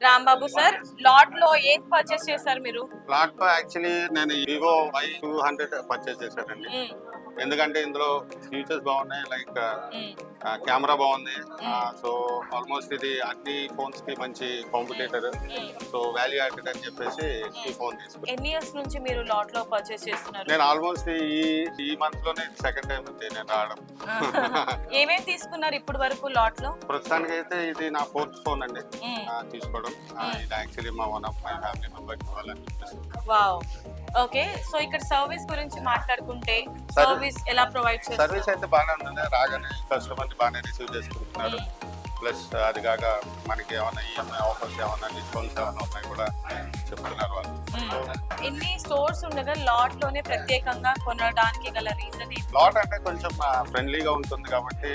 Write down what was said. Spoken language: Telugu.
రాంబాబు సార్, లాట్ లో ఏది పర్చేస్ చేశారు మీరు? ప్లాట్ లో యాక్చువల్లీ నేను వివో Y200 పర్చేస్ చేశానండి. ఎందుకంటే ఇందులో ఫీచర్స్ బాగున్నాయి, లైక్ కెమెరా బాగుంది. సో ఆల్మోస్ట్ ఇది అన్ని ఫోన్స్ కి మంచి కాంపిటేటర్, సో వాల్యూ యాడెడ్ అని చెప్పేసి ఈ ఫోన్ తీసుకున్నాను. ఎన్ని ఇయర్స్ నుంచి మీరు లాట్ లో పర్చేస్ చేస్తున్నారు? నేను ఆల్మోస్ట్ ఈ మంత్ లోనే సెకండ్ టైం ఉంది నేను రావడం. ఏమేమి తీసుకున్నారు ఇప్పుడు వరకు లాట్ లో? ప్రస్తుతానికి అయితే ఇది నా ఫోర్త్ ఫోన్ అండి తీసుకోవడం. ఇది యాక్చువల్లీ మా one of my family members ఇవ్వాలని చెప్పేసి. వావ్. ఓకే, సో ఇక్కడ సర్వీస్ గురించి మాట్లాడుకుంటే సర్వీస్ ఎలా ప్రొవైడ్ చేస్తారు? సర్వీస్ అయితే బాగానే ఉంటుంది. రాగానే కస్టమర్ ని బాగానే రిసీవ్ చేసుకుంటున్నారు. ప్లస్ అది కాక మనకి ఏమైనా ఈఎంఐ ఆఫర్స్ ఏమైనా డిస్కౌంట్స్ ఏమైనా ఉన్నాయి కూడా చెప్తున్నారు వాళ్ళు. ఎన్ని స్టోర్స్ ఉండగా లాట్ లోనే ప్రత్యేకంగా కొనడానికి గల రీజన్ ఏంటి? లాట్ అంటే కొంచెం ఫ్రెండ్లీగా ఉంటుంది కాబట్టి